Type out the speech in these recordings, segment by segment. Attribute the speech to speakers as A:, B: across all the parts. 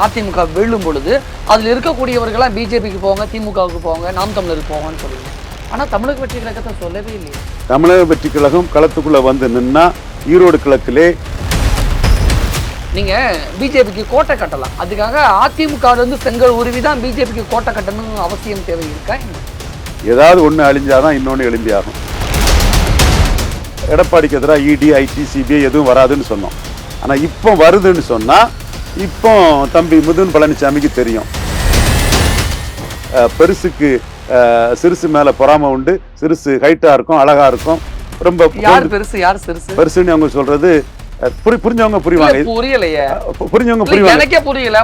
A: அதிமுக வெல்லும் பொழுது அதில் இருக்கக்கூடியவர்களாம் பிஜேபிக்கு போவாங்க, திமுகவுக்கு போவாங்க, நாம் தமிழருக்கு போவாங்கன்னு சொல்லுவீங்க. ஆனால் தமிழக வெற்றி கழகத்தை சொல்லவே இல்லையே.
B: தமிழக வெற்றி கழகம் களத்துக்குள்ள வந்து நின்னா ஈரோடு கிழக்கிலே
A: நீங்க பிஜேபிக்கு கோட்டை கட்டலாம். அதுக்காக அதிமுக செங்கல் உருவி தான் பிஜேபிக்கு கோட்டை கட்டணும் அவசியம் தேவை இருக்கா?
B: ஏதாவது ஒன்று அழிஞ்சாதான் இன்னொன்று எழும்பியாகும். எடப்பாடிக்கு எதிராக இடி, ஐடி, சிபிஐ எதுவும் வராதுன்னு சொன்னோம். ஆனால் இப்போ வருதுன்னு சொன்னால் இப்போ தம்பி மிதுன் பழனிசாமிக்கு தெரியும். பெருசுக்கு சிறுசு மேலே பொறாமை உண்டு. சிறுசு ஹைட்டாக இருக்கும், அழகாக இருக்கும். ரொம்ப
A: யார் பெருசு யார் சிறுசு
B: பெருசுன்னு அவங்க சொல்றது புரிஞ்சவங்க புரிவாங்க.
A: புரியலையே,
B: புரிஞ்சவங்க புரிவாங்க.
A: எனக்கே புரியல.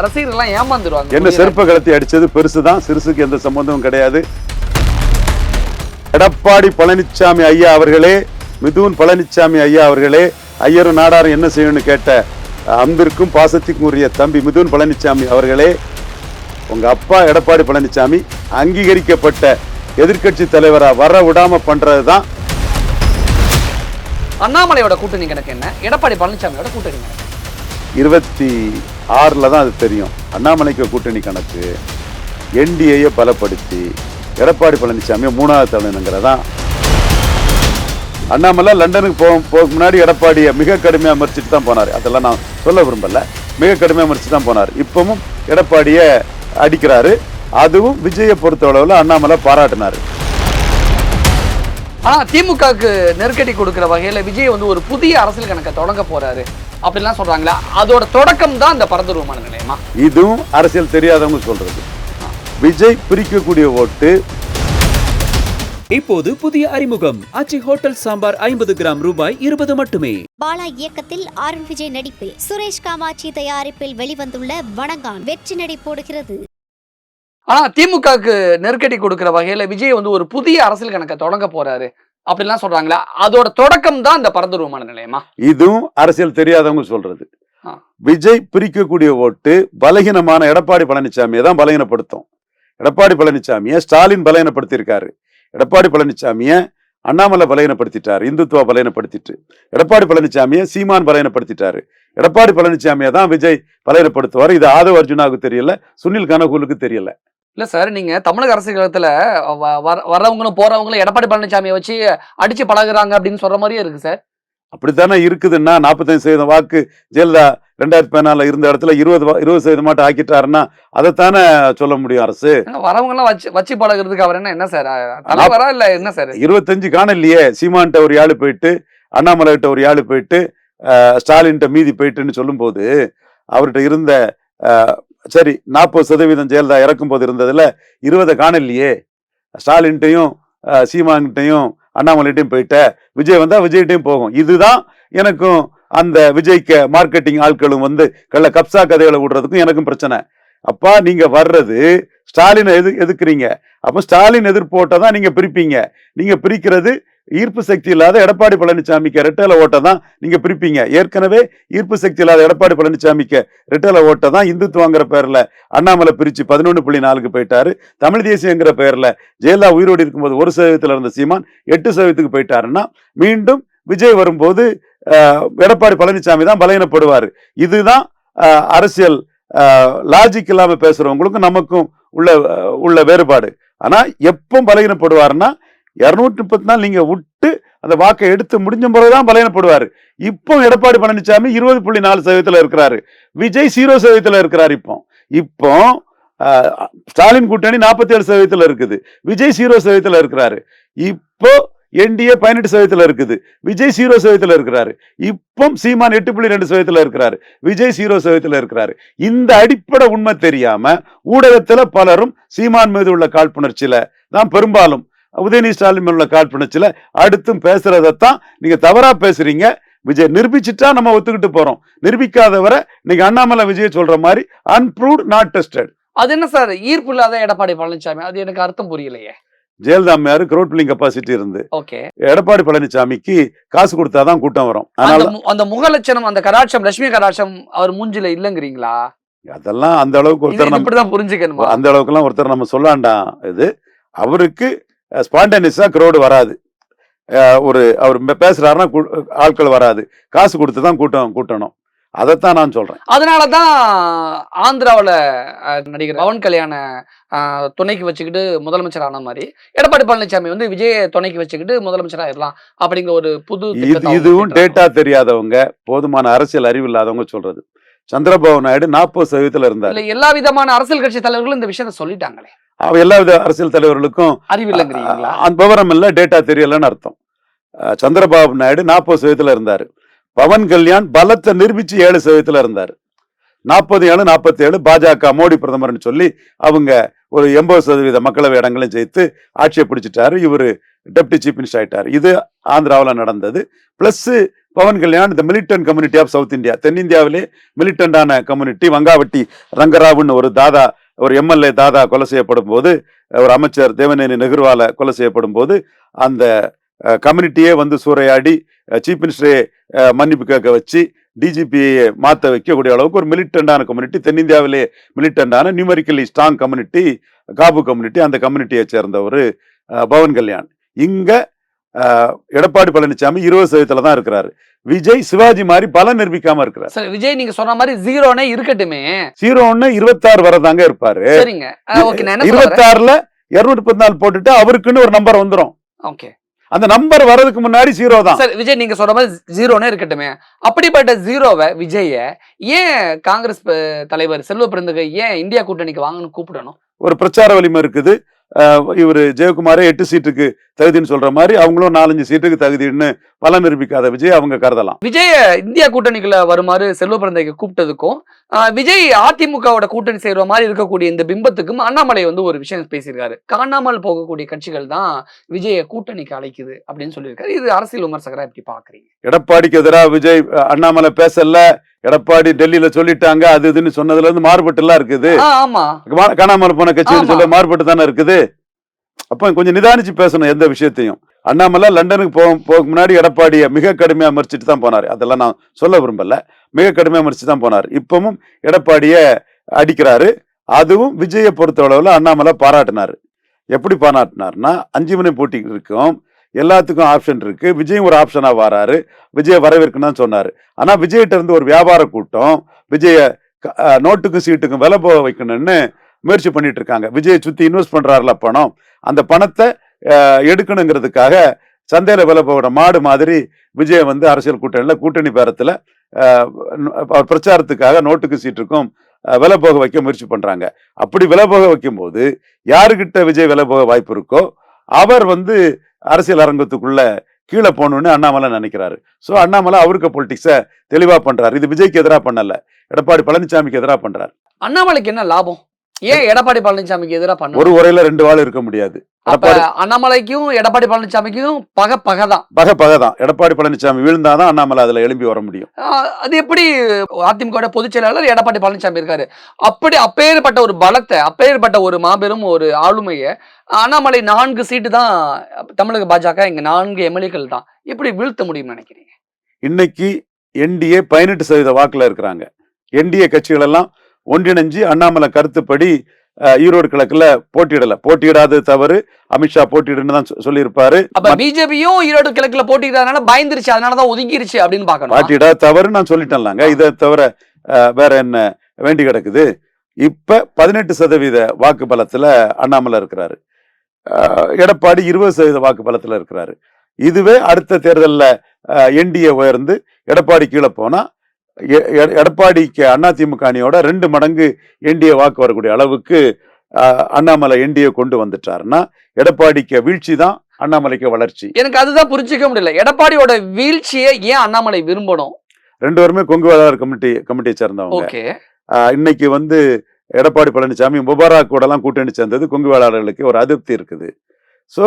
A: ரசிகர்கள் எல்லாம் ஏமாந்துருவாங்க.
B: என்ன செருப்ப கலத்தி அடிச்சது பெருசு தான், சிறுசுக்கு எந்த சம்பந்தமும் கிடையாது. எடப்பாடி பழனிசாமி ஐயா அவர்களே, மிதுன் பழனிசாமி ஐயா அவர்களே, ஐயரும் நாடாரும் என்ன செய்யணும்னு கேட்ட அன்பிற்கும் பாசத்திற்கும் உரிய தம்பி மிதுன் பழனிசாமி அவர்களே, உங்க அப்பா எடப்பாடி பழனிசாமி அங்கீகரிக்கப்பட்ட எதிர்கட்சி தலைவரா வர விடாம பண்றதுதான்.
A: அண்ணாமலையோட கூட்டணி கணக்கு என்ன, எடப்பாடி பழனிசாமியோட கூட்டணி கணக்கு
B: 26 தான் அது தெரியும். அண்ணாமலைக்கு கூட்டணி கணக்கு என்டிஏயை பலப்படுத்தி எடப்பாடி பழனிசாமி 3வது தலைவனுங்கிறதான். அண்ணாமலை லண்டனுக்கு போக முன்னாடி எடப்பாடியை மிக கடுமையாக விமர்சிட்டு தான் போனார். அதெல்லாம் நான் சொல்ல விரும்பல. மிக கடுமையாக விமர்சித்து தான் போனார். இப்பவும் எடப்பாடியை அடிக்கிறாரு. அதுவும் விஜயை பொறுத்தளவில் அண்ணாமலை பாராட்டினார்.
A: ஆனா திமுகவுக்கு நெருக்கடி கொடுக்கிற வகையில விஜய் ஒரு புதிய அரசியல் கணக்கை தொடங்க போறாரு அப்படிலாம் சொல்றாங்களா? அதோட தொடக்கம் தான் இந்த பரந்தூர் விமான நிலையமா?
B: இதுவும் அரசியல் தெரியாதவங்க சொல்றது. விஜய் பிரிக்கக்கூடிய ஓட்டு.
C: இப்போது புதிய அறிமுகம் ஆச்சி ஹோட்டல் சாம்பார் 50 கிராம் ரூபாய் 20 மட்டுமே.
D: பாலா இயக்கத்தில் அருண் விஜய் நடிப்பில் சுரேஷ் காமாட்சி தயாரிப்பில் வெளிவந்துள்ள வணங்கான் வெற்றி நடை போடுகிறது.
A: ஆனா திமுகவுக்கு நெருக்கடி கொடுக்கிற வகையில விஜய் ஒரு புதிய அரசியல் கணக்கை தொடங்க போறாரு அப்படிலாம் சொல்றாங்களா? அதோட தொடக்கம் தான் இந்த பரந்தூர் விமான நிலையமா?
B: இதுவும் அரசியல் தெரியாதவங்க சொல்றது. விஜய் பிரிக்கக்கூடிய ஓட்டு பலகீனமான எடப்பாடி பழனிசாமியை தான் பலகீனப்படுத்தும். எடப்பாடி பழனிசாமியை ஸ்டாலின் பலகீனப்படுத்தியிருக்காரு. எடப்பாடி பழனிசாமியை அண்ணாமலை பலகீனப்படுத்திட்டாரு, இந்துத்துவா பலகீனப்படுத்திட்டு. எடப்பாடி பழனிசாமியை சீமான் பலகீனப்படுத்திட்டாரு. எடப்பாடி பழனிசாமியை தான் விஜய் பலகீனப்படுத்துவார். இது ஆதவ் அர்ஜுனாவுக்கு தெரியல, சுனில் கனகூலுக்கு தெரியல.
A: இல்ல சார், நீங்க தமிழக அரசியலத்துல வர்றவங்களும் போறவங்களும் எடப்பாடி பழனிசாமியை வச்சு அடிச்சு பழகுறாங்க அப்படின்னு சொல்ற மாதிரியே இருக்கு சார்.
B: அப்படித்தானே இருக்குதுன்னா 45% வாக்கு ஜெயலலிதா 2014 இருந்த இடத்துல 20% மட்டும் ஆக்கிட்டாருன்னா அதைத்தானே சொல்ல முடியும் அரசு.
A: வரவங்க எல்லாம் வச்சு பழகுறதுக்கு அவர் என்ன சார் தலைவரா இல்ல என்ன சார்?
B: 25 காணலையே. சீமான்ட்ட ஒரு ஆளு போயிட்டு, அண்ணாமலை கிட்ட ஒரு ஆளு போயிட்டு, ஸ்டாலின்ட்ட மீதி போயிட்டுன்னு சொல்லும் போது அவர்கிட்ட இருந்த சரி 40% ஜெயலலிதா இறக்கும் போது இருந்ததுல 20 காணலையே. ஸ்டாலின்ட்டையும் சீமான்கிட்டையும் அண்ணாமலைட்டையும் போயிட்ட, விஜய் வந்தா விஜய்கிட்டையும் போகும். இதுதான் எனக்கும் அந்த விஜய்க்கு மார்க்கெட்டிங் ஆட்களும் கள்ள கப்சா கதைகளை விடுறதுக்கும் எனக்கும் பிரச்சனை. அப்பா நீங்க வர்றது ஸ்டாலினை எதிர்க்கிறீங்க. அப்ப ஸ்டாலின் எதிர்ப்போட்டதான் நீங்க பிரிப்பீங்க. நீங்க பிரிக்கிறது ஈர்ப்பு சக்தி இல்லாத எடப்பாடி பழனிசாமிக்கு ரெட்டலை ஓட்டை தான் நீங்க பிரிப்பீங்க. ஏற்கனவே ஈர்ப்பு சக்தி இல்லாத எடப்பாடி பழனிசாமிக்கு ரெட்டலை ஓட்டை தான் இந்துத்துவங்கிற பேர்ல அண்ணாமலை பிரிச்சு 11.4க்கு போயிட்டாரு. தமிழ் தேசியங்கிற பேர்ல ஜெயலலிதா உயிரோடு இருக்கும்போது 1% இருந்த சீமான் 8%க்கு போயிட்டாருன்னா மீண்டும் விஜய் வரும்போது எடப்பாடி பழனிசாமி தான் பலகீனப்படுவார். இதுதான் அரசியல் லாஜிக் இல்லாம பேசுறவங்களுக்கும் நமக்கும் உள்ள வேறுபாடு. ஆனா எப்போ பலகீனப்படுவாருன்னா 234 நீங்க விட்டு அந்த வாக்கை எடுத்து முடிஞ்ச பிறகுதான் பலகீனப்படுவாரு. இப்போ எடப்பாடி பழனிசாமி 20.4% இருக்கிறாரு. விஜய் 0% இருக்கிறாரு. இப்போ ஸ்டாலின் கூட்டணி 47% இருக்குது. விஜய் 0% இருக்கிறாரு. இப்போ என்டிஏ 18% இருக்குது. விஜய் 0% இருக்கிறாரு. இப்போ சீமான் 8.2% இருக்கிறாரு. விஜய் 0% இருக்கிறாரு. இந்த அடிப்படை உண்மை தெரியாம ஊடகத்துல பலரும் சீமான் மீது உள்ள காழ்ப்புணர்ச்சியில தான், பெரும்பாலும் உதயநிதி ஸ்டாலின் உள்ள காழ்ப்புணர்ச்சியில அடுத்தும் பேசுறதான் நீங்க தவறா பேசுறீங்க. விஜய் நிரூபிச்சுட்டா நம்ம ஒத்துக்கிட்டு போறோம். நிரூபிக்காதவரை நீங்க அண்ணாமலை விஜய் சொல்ற மாதிரி அன்ப்ரூவ்ட் நாட் டெஸ்டட்.
A: அது என்ன சார் ஈர்ப்பு இல்லாத எடப்பாடி பழனிசாமி? அது எனக்கு அர்த்தம் புரியலையே.
B: ஜெயலலிதா அம்மையாரு கிரௌட் பில்லிங் கெப்பாசிட்டி இருந்து எடப்பாடி பழனிசாமிக்கு காசு கொடுத்தாதான் கூட்டம் வரும்.
A: அந்த முகலட்சணம், அந்த கடாட்சம், லட்சுமி கடாட்சம் அவர் மூஞ்சில இல்லங்கிறீங்களா?
B: அதெல்லாம் அந்த அளவுக்கு ஒருத்தர்
A: புரிஞ்சுக்கணும்.
B: அந்த அளவுக்கு எல்லாம் ஒருத்தர் நம்ம சொல்லாண்டாம். இது அவருக்கு ஸ்பான்டேனியஸா கிரௌடு வராது. அவர் பேசுறாருன்னா ஆட்கள் வராது. காசு கொடுத்துதான் கூட்டணும். அதைத்தான் நான் சொல்றேன்.
A: அதனாலதான் ஆந்திராவுல நடிகர் பவன் கல்யாண துணைக்கு வச்சுக்கிட்டு முதலமைச்சர் ஆன மாதிரி எடப்பாடி பழனிசாமி வந்து விஜய துணைக்கு வச்சுக்கிட்டு முதலமைச்சர் ஆயிடலாம் அப்படிங்கிற ஒரு புது
B: இதுவும் டேட்டா தெரியாதவங்க, போதுமான அரசியல் அறிவு இல்லாதவங்க சொல்றது. சந்திரபாபு நாயுடு 40% இருந்தார்.
A: எல்லா விதமான அரசியல் கட்சி தலைவர்களும் இந்த விஷயத்த சொல்லிட்டாங்களே.
B: எல்லா வித அரசியல் தலைவர்களுக்கும்
A: அறிவு இல்லைங்கிறீங்களா?
B: விவரம் இல்ல, டேட்டா தெரியலன்னு அர்த்தம். சந்திரபாபு நாயுடு 40% இருந்தாரு. பவன் கல்யாண் பலத்தை நிரூபிச்சு 7% இருந்தாரு. 47, 47 பாஜக மோடி பிரதமர்னு சொல்லி அவங்க ஒரு 80% மக்களவை இடங்களையும் ஜெயித்து ஆட்சியை பிடிச்சிட்டாரு. இவரு டெப்டி சீஃப் மினிஸ்டர் ஆயிட்டாரு. இது ஆந்திராவில் நடந்தது. பிளஸ் பவன் கல்யாண் இந்த militant community of south India, தென்னிந்தியாவிலே மிலிட்டண்டான கம்யூனிட்டி. வங்காவட்டி ரங்கராவுன்னு ஒரு தாதா, ஒரு எம்எல்ஏ தாதா கொலை செய்யப்படும் போது, ஒரு அமைச்சர் தேவநேனி நெஹ்ருவால கொலை செய்யப்படும் போது அந்த கம்யூனிட்டியே வந்து சூறையாடி சீஃப் மினிஸ்டரே மன்னிப்பு கேட்க வச்சு டிஜிபியை மாற்ற வைக்கக்கூடிய அளவுக்கு ஒரு மிலிட்டண்டான கம்யூனிட்டி, தென்னிந்தியாவிலே மிலிட்டண்டான numerically strong community Kapu community. அந்த கம்யூனிட்டியை சேர்ந்த ஒரு பவன் கல்யாண். இங்க எடப்பாடி பழனிசாமி 20% தான் இருக்கிறாரு. விஜய் சிவாஜி மாதிரி பலம் நிரூபிக்காம இருக்கிறார்.
A: சரி, விஜய் நீங்க சொன்ன மாதிரி 0 இருக்கட்டுமே.
B: 0 26 வரதாங்க இருப்பாரு.
A: சரிங்க, ஓகே. நான் என்ன
B: 26ல 214 போட்டுட்டு அவருக்குன்னு ஒரு நம்பர் வந்துரும்.
A: ஓகே,
B: அந்த நம்பர் வர்றதுக்கு முன்னாடி 0 தான்.
A: சரி, விஜய் நீங்க சொல்ற மாதிரி 0 இருக்கட்டுமே. அப்படிப்பட்ட 0வை விஜய ஏன் காங்கிரஸ் தலைவர் செல்வ பிறந்தகை ஏன் இந்தியா கூட்டணிக்கு வாங்கன்னு கூப்பிடணும்?
B: ஒரு பிரச்சார வலிமை இருக்குது. இவரு ஜெயக்குமாரே 8 சீட்டுக்கு தகுதின்னு சொல்ற மாதிரி அவங்களும் 4-5 சீட்டுக்கு தகுதின்னு பலம் நிரூபிக்காத விஜய் அவங்க கருதலாம்.
A: விஜய இந்தியா கூட்டணிக்குள்ள வருமாறு செல்வ பிறந்தகை கூப்பிட்டதுக்கும் விஜய் அதிமுகவோட கூட்டணி செய்யற மாதிரி இருக்கக்கூடிய இந்த பிம்பத்துக்கும் அண்ணாமலை வந்து ஒரு விஷயம் பேசியிருக்காரு. காணாமல் போகக்கூடிய கட்சிகள் தான் விஜய கூட்டணிக்கு அழைக்குது அப்படின்னு சொல்லியிருக்காரு. இது அரசியல் விமர்சகரா எப்படி பாக்குறீங்க?
B: எடப்பாடிக்கு எதிராக விஜய் அண்ணாமலை பேசல, எடப்பாடி டெல்லியில சொல்லிட்டாங்க அது இதுன்னு சொன்னதுல இருந்து மாறுபட்டு எல்லாம் இருக்குது.
A: ஆமா,
B: காணாமல் போன கட்சின்னு சொல்ல மாறுபட்டு தானே இருக்குது. அப்ப கொஞ்சம் நிதானிச்சு பேசணும் எந்த விஷயத்தையும். அண்ணாமலை லண்டனுக்கு போக முன்னாடி எடப்பாடியை மிக கடுமையா மறிச்சிட்டு தான் போனாரு. அதெல்லாம் நான் சொல்ல விரும்பல. மிக கடுமையா மறிச்சு தான் போனார். இப்பவும் எடப்பாடிய அடிக்கிறாரு. அதுவும் விஜயை பொறுத்த அளவுல அண்ணாமலை பாராட்டினாரு. எப்படி பாராட்டினார்னா, 5 முனை போட்டி இருக்கும், எல்லாத்துக்கும் ஆப்ஷன் இருக்கு, விஜயும் ஒரு ஆப்ஷனா வராரு, விஜய வரவேற்கணும்னு சொன்னாரு. ஆனா விஜய்கிட்ட இருந்து ஒரு வியாபார கூட்டம் விஜய நோட்டுக்கும் சீட்டுக்கும் விலை போக வைக்கணும்னு முயற்சி பண்ணிட்டு இருக்காங்க. விஜயை சுத்தி இன்வெஸ்ட் பண்றாருல பணம், அந்த பணத்தை எடுக்கணுங்கிறதுக்காக சந்தையில விலை போகிற மாடு மாதிரி விஜய் வந்து அரசியல் கூட்டணி பேரத்துல பிரச்சாரத்துக்காக நோட்டுக்கு சீட்டுக்கும் விலை போக வைக்க முயற்சி பண்றாங்க. அப்படி விலை போக வைக்கும் போது யாருக்கிட்ட விஜய் விலை போக வாய்ப்பு இருக்கோ அவர் வந்து அரசியல் அரங்கத்துக்குள்ள கீழே போகணும்னு அண்ணாமலை நினைக்கிறாரு. ஸோ அண்ணாமலை அவருக்கு பொலிட்டிக்ஸை தெளிவா பண்றாரு. இது விஜய்க்கு எதிராக பண்ணல, எடப்பாடி பழனிசாமிக்கு எதிராக பண்றாரு.
A: அண்ணாமலைக்கு என்ன லாபம்? ஏன் எடப்பாடி பழனிசாமிக்கு எதிராக பண்ண?
B: ஒரு உரையில 2 வாள் இருக்க முடியாது.
A: அண்ணாமலைக்கும் எடப்பாடி பழனிசாமிக்கும் பகதான்.
B: எடப்பாடி பழனிசாமி வீழ்ந்தாதான் அண்ணாமலை அதுல எழும்பி வர முடியும்.
A: அது எப்படி? அதிமுக பொதுச் செயலாளர் எடப்பாடி பழனிசாமி இருக்காரு. அப்பேற்பட்ட ஒரு பலத்தை, அப்பேற்பட்ட ஒரு மாபெரும் ஒரு ஆளுமையை அண்ணாமலை 4 சீட்டு தான் தமிழக பாஜக, இங்க 4 எம்எல்ஏக்கள் தான், எப்படி வீழ்த்த முடியும்னு நினைக்கிறீங்க?
B: இன்னைக்கு என்டிஏ 18% வாக்குல இருக்கிறாங்க. என்டிஏ கட்சிகள் எல்லாம் ஒன்றிணைஞ்சு அண்ணாமலை கருத்துப்படி ஈரோடு கிழக்குல போட்டியிடாது தவறு, அமித்ஷா போட்டியிடுன்னு தான் சொல்லியிருப்பாரு.
A: அப்ப பிஜேபியும் ஈரோடு கிழக்குல போட்டியிடாதனால பயந்துருச்சு, அதனாலதான் ஒதுங்கிருச்சு அப்படின்னு பாக்கணும்.
B: போட்டியிடாத தவறு நான் சொல்லிட்டேன்லாங்க. இதை தவிர வேற என்ன வேண்டி கிடக்குது? இப்ப 18% வாக்கு பலத்துல அண்ணாமலை இருக்கிறாரு. எடப்பாடி 20% வாக்கு பலத்துல இருக்கிறாரு. இதுவே அடுத்த தேர்தல்ல என்டிஏ உயர்ந்து எடப்பாடி கீழே போனா எடப்பாடிக்கு அதிமுக அணியோட 2 மடங்கு என்டிஏ வாக்கு வரக்கூடிய அளவுக்கு அண்ணாமலை என்டிஏ கொண்டு வந்துட்டாருன்னா எடப்பாடிக்கு வீழ்ச்சி தான் அண்ணாமலைக்கு வளர்ச்சி.
A: எனக்கு அதுதான் புரிஞ்சுக்க முடியல. எடப்பாடியோட வீழ்ச்சியை ஏன் அண்ணாமலை விரும்பணும்?
B: 2 பேருமே கொங்கு வேளாளர் கமிட்டியை சேர்ந்தவங்க. இன்னைக்கு வந்து எடப்பாடி பழனிசாமி முபாரக் கூட எல்லாம் கூட்டணி சேர்ந்தது கொங்கு வேளாளர்களுக்கு ஒரு அதிருப்தி இருக்குது. ஸோ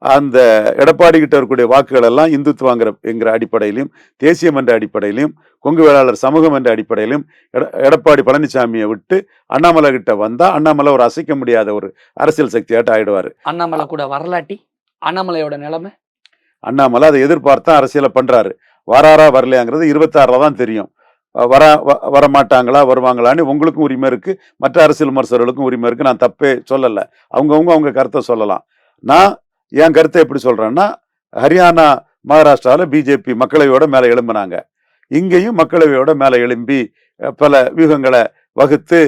B: அந்த எடப்பாடி கிட்ட இருக்கக்கூடிய வாக்குகள் எல்லாம் இந்துத்துவங்கிற அடிப்படையிலும், தேசியம் என்ற அடிப்படையிலும், கொங்கு வேளாளர் சமூகம் என்ற அடிப்படையிலும் எடப்பாடி பழனிசாமியை விட்டு அண்ணாமலை கிட்ட வந்தா அண்ணாமலை ஒரு அசைக்க முடியாத ஒரு அரசியல் சக்தியாட்டு ஆயிடுவாரு.
A: அண்ணாமலை கூட வரலாட்டி அண்ணாமலையோட நிலைமை,
B: அண்ணாமலை அதை எதிர்பார்த்தா அரசியலை பண்றாரு. வராரா வரலையாங்கிறது 26ல தான் தெரியும். வரமாட்டாங்களா வருவாங்களான்னு உங்களுக்கும் உரிமை இருக்கு, மற்ற அரசியல் விமர்சகர்களுக்கும் உரிமை இருக்கு. நான் தப்பே சொல்லல, அவங்க கருத்தை சொல்லலாம். நான் என் கருத்தை எப்படி சொல்றேன்னா, ஹரியானா மகாராஷ்டிராவில் பிஜேபி மக்களவையோட மேல எழும்பினாங்க. இங்கேயும் மக்களவையோட மேலே எழும்பி பல வியூகங்களை வகுத்து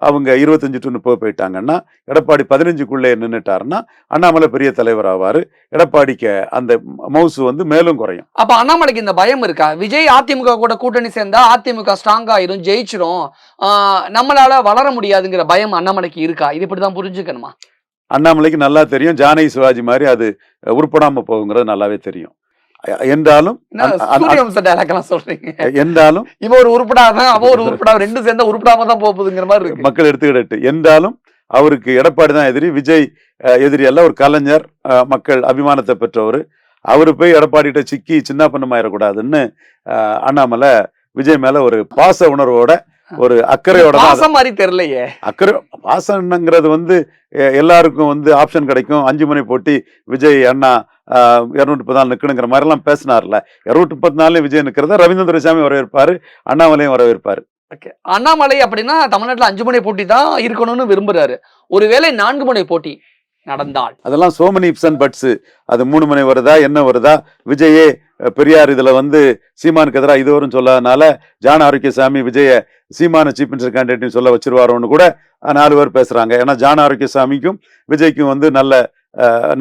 B: அவங்க 25 to 30 போயிட்டாங்கன்னா, எடப்பாடி 15க்குள்ளே நின்னுட்டாருன்னா அண்ணாமலை பெரிய தலைவர் ஆவாரு. எடப்பாடிக்கு அந்த மவுசு வந்து மேலும் குறையும்.
A: அப்ப அண்ணாமலைக்கு இந்த பயம் இருக்கா? விஜய் அதிமுக கூட கூட்டணி சேர்ந்தா அதிமுக ஸ்ட்ராங் ஆயிரும், ஜெயிச்சிரும், நம்மளால வளர முடியாதுங்கிற பயம் அண்ணாமலைக்கு இருக்கா? இது இப்படிதான் புரிஞ்சுக்கணுமா?
B: அண்ணாமலைக்கு நல்லா தெரியும், ஜானகி சிவாஜி மாதிரி அது உருப்படாம போகுங்கிறது நல்லாவே தெரியும். என்றாலும்
A: சொல்றீங்க,
B: என்றாலும்
A: இவ ஒரு உருப்படாம அவ ஒரு உருப்படாம ரெண்டு சேர்ந்தா உருப்படாம தான் போகுதுங்கிற மாதிரி இருக்கு.
B: மக்கள் எடுத்துக்கிட்டு என்றாலும் அவருக்கு எடப்பாடி தான் எதிரி, விஜய் எதிரி அல்ல. ஒரு கலைஞர், மக்கள் அபிமானத்தை பெற்றவர். அவரு போய் எடப்பாடி கிட்ட சிக்கி சின்ன பண்ணமாயிடக்கூடாதுன்னு அண்ணாமலை விஜய் மேல ஒரு பாச உணர்வோட ஒரு அக்கறையோட
A: மாதிரி தெரியலையே.
B: அக்கறை பாசம்ங்கிறது வந்து எல்லாருக்கும் வந்து ஆப்ஷன் கிடைக்கும். 5 முனை போட்டி விஜய் அண்ணா 234 நிக்கணுங்கிற மாதிரி எல்லாம் பேசினார்ல. 234 விஜய் நிக்கிறத ரவீந்திர துரைசாமி வரவேற்பாரு, அண்ணாமலையும் வரவேற்பாரு.
A: அண்ணாமலை அப்படின்னா தமிழ்நாட்டுல 5 முனை போட்டி தான் இருக்கணும்னு விரும்புறாரு. ஒருவேளை 4 முனை போட்டி நடந்தால்
B: அதெல்லாம் so many ifs and puts. அது 3 முனை வருதா என்ன வருதா? விஜயே பெரியார் இதுல வந்து சீமானுக்கு எதிராக இது வரும் சொல்லாதனால ஜான் ஆரோக்கியசாமி விஜய சீமான சீஃப் மினிஸ்டர் கேண்டிடேட் சொல்ல வச்சிருவாரோன்னு கூட 4 பேர் பேசுறாங்க. ஏன்னா ஜான் ஆரோக்கியசாமிக்கும் விஜய்க்கும் வந்து நல்ல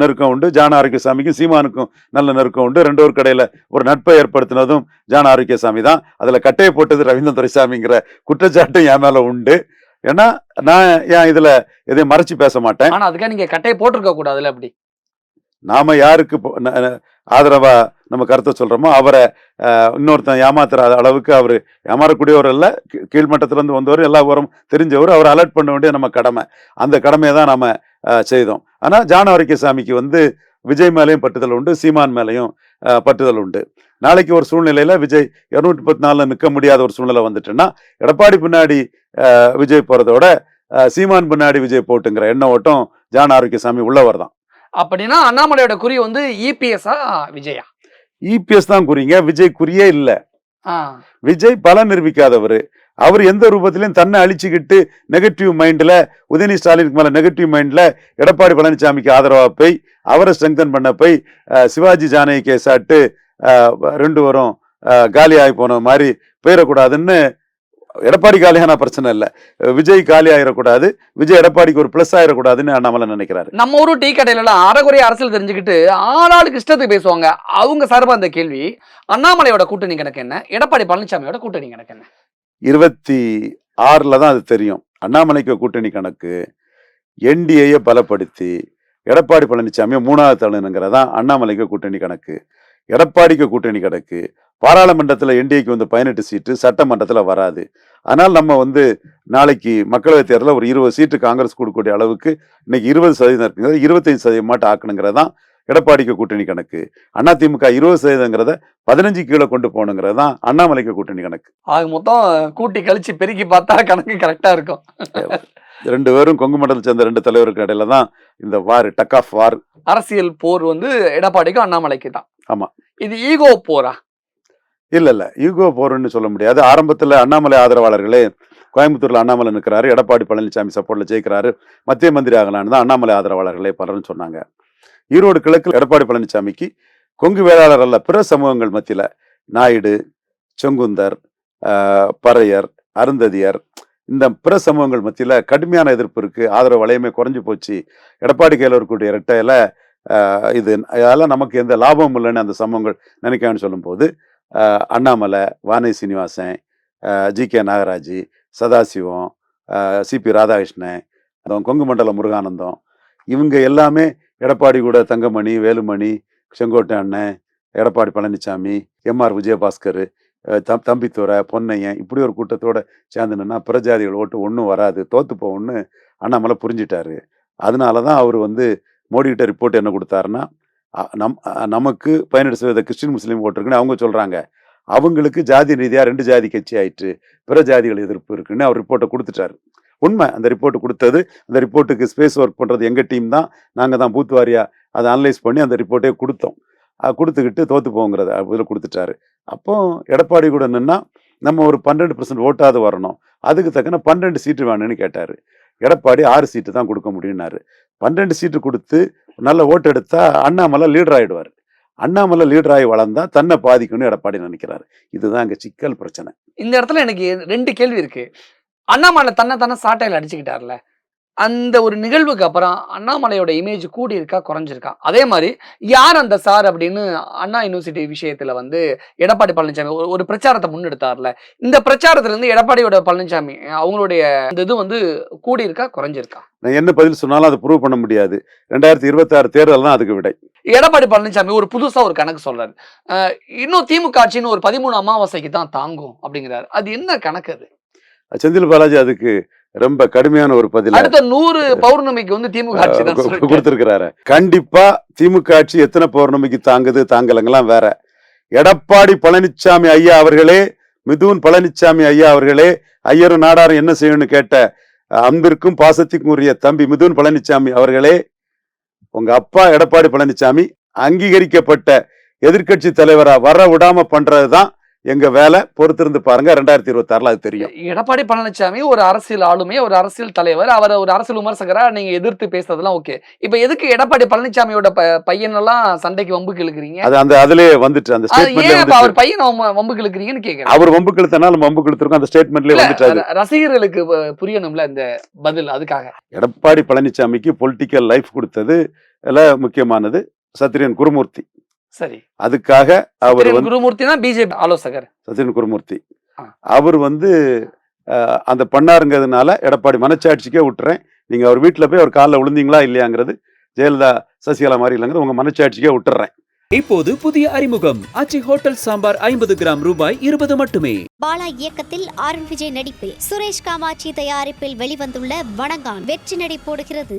B: நெருக்கம் உண்டு, ஜான் ஆரோக்கியசாமிக்கும் சீமானுக்கும் நல்ல நெருக்கம் உண்டு. 2 பேர் கடையில ஒரு நட்பை ஏற்படுத்தினதும் ஜான் ஆரோக்கியசாமி தான். அதுல கட்டையை போட்டது ரவீந்திர துரைசாமிங்கிற குற்றச்சாட்டும் என் மேல உண்டு. ஏன்னா நான் ஏன் இதுல எதையும் மறைச்சு பேச மாட்டேன்.
A: ஆனா அதுக்காக நீங்க கட்டையை போட்டிருக்க கூடாதுல. அப்படி
B: நாம யாருக்கு ஆதரவா நம்ம கருத்தை சொல்றோமோ அவரை இன்னொருத்தன் ஏமாத்துற அளவுக்கு அவரு ஏமாறக்கூடியவர் அல்ல, கீழ்மட்டத்துல இருந்து வந்தவர், எல்லா ஊரும் தெரிஞ்சவர். அவரை அலர்ட் பண்ண வேண்டிய நம்ம கடமை. அந்த கடமையை தான் நம்ம செய்தோம். ஆனா ஜான் ஆரோக்கியசாமிக்கு வந்து விஜய் மேலையும் பட்டுதல் உண்டு, சீமான் மேலையும் பட்டுதல் உண்டு. நாளைக்கு ஒரு சூழ்நிலையில விஜய் 234 நிற்க முடியாத ஒரு சூழ்நிலை வந்துட்டுன்னா எடப்பாடி பின்னாடி விஜய் போறதோட சீமான் பின்னாடி விஜய் போட்டுங்கிற எண்ண ஓட்டம் ஜான் ஆரோக்கியசாமி உள்ளவர் தான்.
A: அப்படின்னா அண்ணாமலையோட குறி வந்து இபிஎஸ்ஆ விஜயா?
B: இபிஎஸ் தான் குறிங்க, விஜய் குறியே இல்ல. விஜய் பல நிரூபிக்காதவர். அவர் எந்த ரூபத்திலையும் தன்னை அழிச்சுக்கிட்டு நெகட்டிவ் மைண்ட்ல உதயநிதி ஸ்டாலினுக்கு மேல நெகட்டிவ் மைண்ட்ல எடப்பாடி பழனிசாமிக்கு ஆதரவா போய் அவரை ஸ்ட்ரெங்தன் பண்ண போய் சிவாஜி ஜானகி கேசாட்டு 2 வரும் காலி ஆகி போன மாதிரி போயிடக்கூடாதுன்னு எடப்பாடி காலியான பிரச்சனை இல்ல, விஜய் காலி ஆயிடக்கூடாது, விஜய் எடப்பாடிக்கு ஒரு பிளஸ் ஆயிடக்கூடாதுன்னு அண்ணாமலை நினைக்கிறாரு.
A: நம்ம ஊரு டீ கடையில எல்லாம் அறகுறைய அரசியல் தெரிஞ்சுக்கிட்டு ஆளாளுக்கு இஷ்டத்துக்கு பேசுவாங்க. அவங்க சார்பா அந்த கேள்வி, அண்ணாமலையோட கூட்டணி கணக்கு என்ன, எடப்பாடி பழனிசாமியோட கூட்டணி கணக்கு என்ன?
B: 26ல தான் அது தெரியும். அண்ணாமலைக்கு கூட்டணி கணக்கு என்டிஏ பலப்படுத்தி எடப்பாடி பழனிசாமியை 3வது தள்ளுங்கிறதா அண்ணாமலைக்கு கூட்டணி கணக்கு. எடப்பாடிக்கு கூட்டணி கணக்கு பாராளுமன்றத்தில் என்டிஏக்கு வந்து 18 சீட்டு, சட்டமன்றத்தில் வராது. ஆனால் நம்ம வந்து நாளைக்கு மக்களவைத் தேர்தலில் ஒரு 20 சீட்டு காங்கிரஸ் கொடுக்கக்கூடிய அளவுக்கு இன்னைக்கு 20% இருக்குங்கிறது 25% மட்டும் ஆக்கணுங்கிறதான் எடப்பாடிக்கு கூட்டணி கணக்கு. அதிமுக 20%ங்கிறத 15 கீழே கொண்டு போகணுங்கிறது தான் அண்ணாமலைக்கு கூட்டணி கணக்கு.
A: ஆக மொத்தம் கூட்டி கழிச்சு பெருக்கி பார்த்தா கணக்கு கரெக்டா இருக்கும்.
B: 2 பேரும் கொங்கு மண்டலத்தை சேர்ந்த 2 தலைவருக்கு இடையில தான் இந்த வார், டக் ஆஃப் வார்,
A: அரசியல் போர் வந்து எடப்பாடிக்கும் அண்ணாமலைக்கு தான்.
B: ஆமா,
A: இது ஈகோ போரா?
B: இல்ல ஈகோ போர்ன்னு சொல்ல முடியாது. ஆரம்பத்துல அண்ணாமலை ஆதரவாளர்களே கோயம்புத்தூர்ல அண்ணாமலை நிற்கிறாரு, எடப்பாடி பழனிசாமி சப்போர்ட்ல ஜெயிக்கிறாரு, மத்திய மந்திரி ஆகலான்னு தான் அண்ணாமலை ஆதரவாளர்களே பலரும் சொன்னாங்க. ஈரோடு கிழக்கு எடப்பாடி பழனிசாமிக்கு கொங்கு வேளாளர் அல்ல பிற சமூகங்கள் மத்தியில நாயுடு, செங்குந்தர், பறையர், அருந்ததியர், இந்த பிற சமூகங்கள் மத்தியில கடுமையான எதிர்ப்பு இருக்கு. ஆதரவு வளையமே குறைஞ்சு போச்சு. எடப்பாடி கையில் இருக்கக்கூடிய இரட்டையில இது அதெல்லாம் நமக்கு எந்த லாபமும் இல்லைன்னு அந்த சமூகங்கள் நினைக்கான்னு சொல்லும் போது அண்ணாமலை, வானை சீனிவாசன், ஜி.கே. நாகராஜ், சதாசிவம், சிபி ராதாகிருஷ்ணன், கொங்கு மண்டல முருகானந்தம், இவங்க எல்லாமே எடப்பாடி கூட தங்கமணி, வேலுமணி, செங்கோட்டை அண்ணன், எடப்பாடி பழனிசாமி, எம்.ஆர். விஜயபாஸ்கர், தம்பித்துறை, பொன்னையன், இப்படி ஒரு கூட்டத்தோட சேர்ந்துனா பிரஜாதிகள் ஓட்டு ஒன்றும் வராது, தோத்து போகும்னு அண்ணாமலை புரிஞ்சிட்டாரு. அதனாலதான் அவர் வந்து மோடிக்கிட்ட ரிப்போர்ட் என்ன கொடுத்தாருன்னா, நமக்கு 18% கிறிஸ்டின் முஸ்லீம் ஓட்டு இருக்குன்னு அவங்க சொல்றாங்க, அவங்களுக்கு ஜாதி ரீதியா 2 ஜாதி கட்சி ஆயிட்டு பிற ஜாதிகள் எதிர்ப்பு இருக்குன்னு அவர் ரிப்போர்ட்டை கொடுத்துட்டாரு. உண்மை, அந்த ரிப்போர்ட் கொடுத்தது, அந்த ரிப்போர்ட்டுக்கு ஸ்பேஸ் ஒர்க் பண்றது எங்க டீம் தான். நாங்க தான் பூத் வாரியா அதை அனலைஸ் பண்ணி அந்த ரிப்போர்ட்டே கொடுத்தோம். கொடுத்துக்கிட்டு தோத்து போங்கிறத இதில் கொடுத்துட்டாரு. அப்போ எடப்பாடி கூட நின்னா நம்ம ஒரு 12% ஓட்டாவது வரணும், அதுக்கு தக்கன 12 சீட்டு வேணும்னு கேட்டாரு. எடப்பாடி 6 சீட்டு தான் கொடுக்க முடியும்னாரு. 12 சீட்டு கொடுத்து நல்ல ஓட்டு எடுத்தா அண்ணாமலை லீடர் ஆயிடுவார். அண்ணாமலை லீடராகி வளர்ந்தா தன்னை பாதிக்கணும்னு எடப்பாடி நினைக்கிறாரு. இதுதான் அங்க சிக்கல் பிரச்சனை.
A: இந்த இடத்துல எனக்கு 2 கேள்வி இருக்கு. அண்ணாமலை தானே சாட்டையில அடிச்சுக்கிட்டார்ல, அந்த ஒரு நிகழ்வுக்கு அப்புறம் அண்ணாமலையோட இமேஜ் கூடி இருக்கா குறைஞ்சிருக்கா? அதே மாதிரி யார் அந்த சார் அப்படின்னு அண்ணா யூனிவர்சிட்டி விஷயத்துல வந்து எடப்பாடி பழனிசாமி ஒரு பிரச்சாரத்தை முன்னெடுத்தார்ல, இந்த பிரச்சாரத்துல இருந்து எடப்பாடியோட பழனிசாமி அவங்களுடைய இந்த இது வந்து கூடி இருக்கா குறைஞ்சிருக்கா?
B: நான் என்ன பதில் சொன்னாலும் அதை ப்ரூவ் பண்ண முடியாது. 2026 தேர்தல் தான் அதுக்கு விடை.
A: எடப்பாடி பழனிசாமி ஒரு புதுசா ஒரு கணக்கு சொல்றாரு. இன்னும் திமுக ஆட்சின்னு ஒரு 13 அமாவாசைக்கு தான் தாங்கும் அப்படிங்கிறாரு. அது என்ன கணக்கு? அது
B: செந்தில் பாலாஜி அதுக்கு ரொம்ப கடுமையான ஒரு பதில்
A: அடுத்த 100 பௌர்ணமிக்கு வந்து திமுக ஆட்சி தான்
B: கொடுத்திருக்கிறாரு. கண்டிப்பா திமுக ஆட்சி எத்தனை பௌர்ணமிக்கு தாங்குது தாங்கலங்கெல்லாம் வேற. எடப்பாடி பழனிசாமி ஐயா அவர்களே, மிதுன் பழனிசாமி ஐயா அவர்களே, ஐயரும் நாடாரும் என்ன செய்யணும்னு கேட்ட அன்பிற்கும் பாசத்திற்கும் உரிய தம்பி மிதுன் பழனிசாமி அவர்களே, உங்க அப்பா எடப்பாடி பழனிசாமி அங்கீகரிக்கப்பட்ட எதிர்க்கட்சி தலைவரா வர விடாம பண்றதுதான் எங்க வேலை. பொறுத்திருந்து பாருங்க, 2026 அது தெரியும்.
A: எடப்பாடி பழனிசாமி ஒரு அரசியல் ஆளுமை, ஒரு அரசியல் தலைவர், அவரை ஒரு அரசியல் விமர்சகரா நீங்க எதிர்த்து பேசுறதுலாம் ஓகே. இப்ப எதுக்கு எடப்பாடி பழனிசாமியோட பையன் எல்லாம் சண்டைக்கு வம்புக்கு இழுக்கிறீங்க?
B: அது அதுலயே வந்துட்டு அந்த ஸ்டேட்மெண்ட்ல
A: அவர் பையன் வம்புக்கு இழுக்கிறீங்கன்னு கேக்குறேன்.
B: அவர் வம்புக்கு இழுத்தனால வம்புக்கு இழுத்திருக்கும், அந்த ஸ்டேட்மெண்ட்லயே வந்துட்டு.
A: ரசிகர்களுக்கு புரியணும்ல இந்த பதில், அதுக்காக.
B: எடப்பாடி பழனிசாமிக்கு பொலிட்டிக்கல் லைஃப் கொடுத்தது முக்கியமானது சத்ரியன் குருமூர்த்தி.
A: சரி,
B: அதுக்காக அவர்
A: குருமூர்த்தி தான் பிஜேபி ஆலோசகர்.
B: சத்ரியன் குருமூர்த்தி அவர் வந்து அந்த பண்ணாருங்கிறதுனால எடப்பாடி மனச்சாட்சிக்கே விட்டுறேன். நீங்க அவர் வீட்டுல போய் அவர் காலில் விழுந்தீங்களா இல்லையாங்கிறது, ஜெயலலிதா சசிகலா மாதிரி இல்லைங்கிறது உங்க மனச்சாட்சிக்கே விட்டுறேன்.
C: இப்போது புதிய அறிமுகம் ஆச்சி ஹோட்டல் சாம்பார் 50 கிராம் ரூபாய் 20 மட்டுமே.
D: பாலா இயக்கத்தில் அருண் விஜய் நடிப்பில் சுரேஷ் காமாட்சி தயாரிப்பில் வெளிவந்துள்ள வணங்கான் வெற்றி நடை போடுகிறது.